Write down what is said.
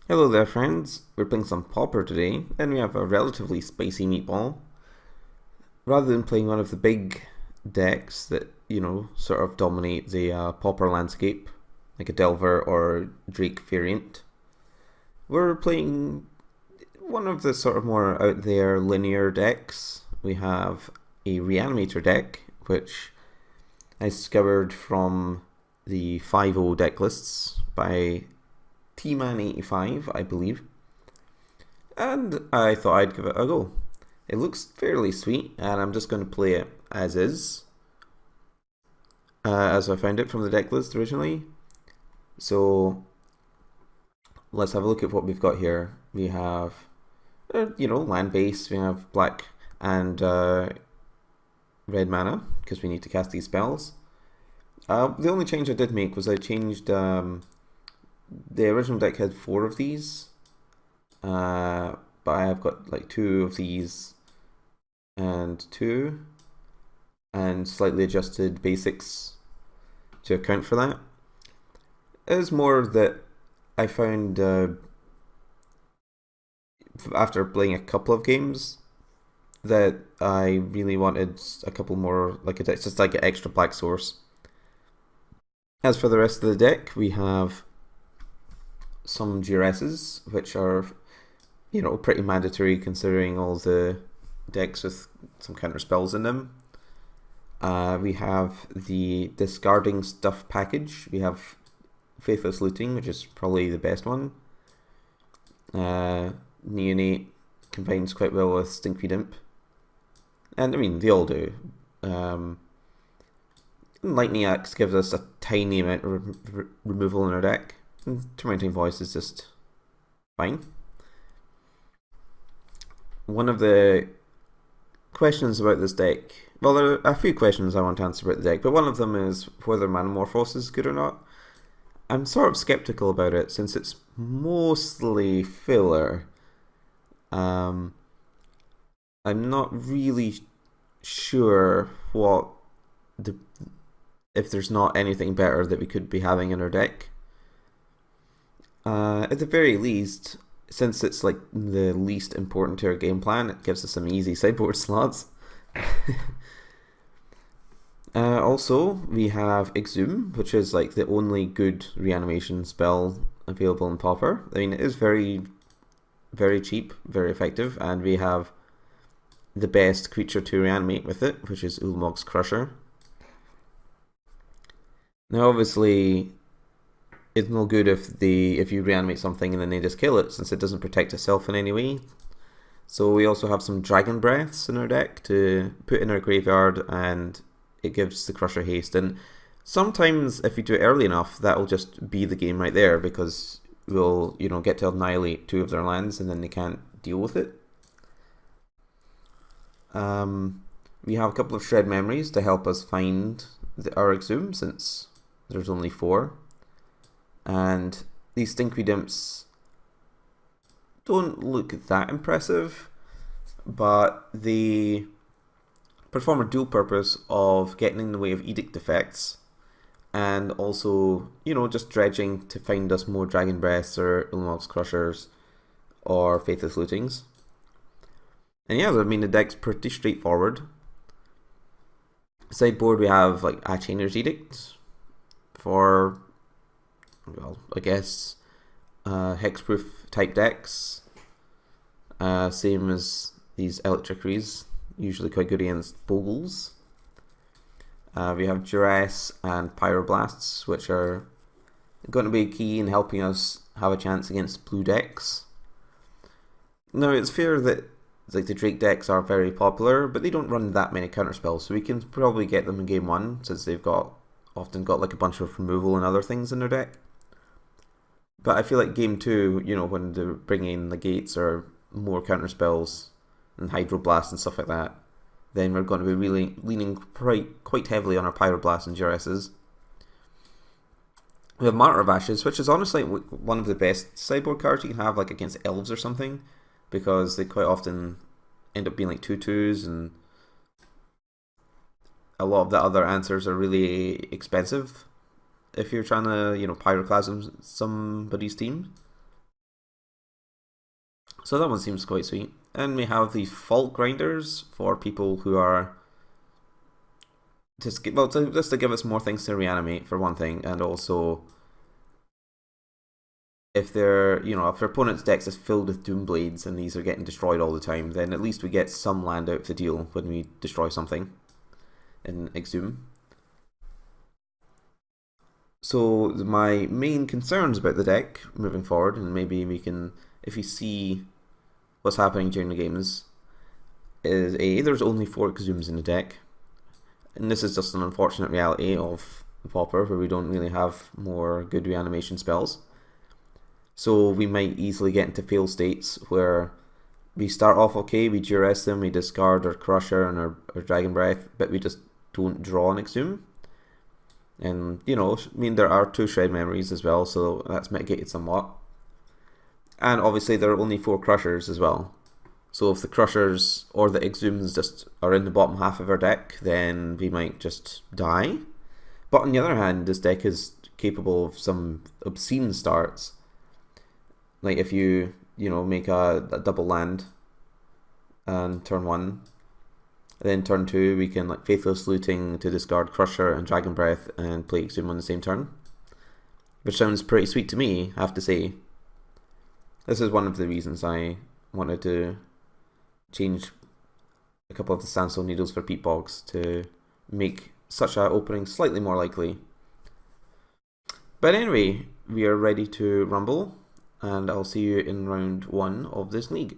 Hello there friends, we're playing some Pauper today, and we have a relatively spicy meatball. Rather than playing one of the big decks that, sort of dominate the Pauper landscape, like a Delver or Drake variant, we're playing one of the sort of more out there linear decks. We have a Reanimator deck, which I scoured from the 5.0 deck lists by T-Man85, I believe. And I thought I'd give it a go. It looks fairly sweet, and I'm just going to play it as is, as I found it from the deck list originally. So let's have a look at what we've got here. We have, land base. We have black and red mana because we need to cast these spells. The only change I did make was I changed. The original deck had 4 of these, but I have got like 2 of these and 2, and slightly adjusted basics to account for that. It was more that I found after playing a couple of games that I really wanted a couple more, like just like an extra black source. As for the rest of the deck, we have some duresses, which are, pretty mandatory considering all the decks with some counter spells in them. We have the discarding stuff package. We have Faithless Looting, which is probably the best one. Neonate combines quite well with Stinkweed Imp. And I mean, they all do. Lightning Axe gives us a tiny amount of removal in our deck. And Tormenting Voice is just fine. One of the questions about this deck, well, there are a few questions I want to answer about the deck, but one of them is whether Manamorphose is good or not. I'm sort of skeptical about it since it's mostly filler. I'm not really sure if there's not anything better that we could be having in our deck. At the very least, since it's like the least important to our game plan, it gives us some easy sideboard slots. Also, we have Exhume, which is like the only good reanimation spell available in Pauper. I mean, it is very, very cheap, very effective, and we have the best creature to reanimate with it, which is Ulamog's Crusher. Now, obviously, it's no good if you reanimate something and then they just kill it, since it doesn't protect itself in any way. So we also have some Dragon Breaths in our deck to put in our graveyard, and it gives the Crusher haste. And sometimes, if you do it early enough, that'll just be the game right there, because we'll get to annihilate 2 of their lands, and then they can't deal with it. We have a couple of Shred Memories to help us find our Exhume, since there's only 4. And these Stinkweed Imps don't look that impressive, but they perform a dual purpose of getting in the way of Edict effects, and also, just dredging to find us more Dragon Breaths or Ulamog's Crushers or Faithless Lootings. And yeah, I mean, the deck's pretty straightforward. Sideboard, we have like a Chainer's Edict for, well, I guess, hexproof type decks. Same as these Electricries, usually quite good against Bogles. We have Duress and Pyroblasts, which are going to be key in helping us have a chance against blue decks. Now, it's fair that like the Drake decks are very popular, but they don't run that many counterspells, so we can probably get them in game 1, since they've often got like a bunch of removal and other things in their deck. But I feel like game 2, when they're bringing in the gates or more counterspells and Hydroblast and stuff like that, then we're going to be really leaning quite heavily on our Pyroblast and Duresses. We have Martyr of Ashes, which is honestly one of the best sideboard cards you can have, like against elves or something, because they quite often end up being like 2/2s, and a lot of the other answers are really expensive if you're trying to, Pyroclasm somebody's team. So that one seems quite sweet. And we have the fault grinders for people who are just to give us more things to reanimate for one thing, and also if their if their opponent's decks is filled with Doom Blades and these are getting destroyed all the time, then at least we get some land out of the deal when we destroy something in Exhume. So my main concerns about the deck moving forward, and maybe we can, if you see what's happening during the games, is there's only 4 Exhumes in the deck, and this is just an unfortunate reality of the Pauper, where we don't really have more good reanimation spells. So we might easily get into fail states where we start off okay, we duress them, we discard our Crusher and our Dragon Breath, but we just don't draw an Exhume. And, I mean, there are 2 Shred Memories as well, so that's mitigated somewhat. And obviously there are only 4 Crushers as well. So if the Crushers or the Exhumes just are in the bottom half of our deck, then we might just die. But on the other hand, this deck is capable of some obscene starts. Like if you, make a double land and turn 1, then turn 2 we can Faithless Looting to discard Crusher and Dragon Breath and play Exhume on the same turn. Which sounds pretty sweet to me, I have to say. This is one of the reasons I wanted to change a couple of the Sandstone Needles for Peat Bogs to make such an opening slightly more likely. But anyway, we are ready to rumble, and I'll see you in round 1 of this league.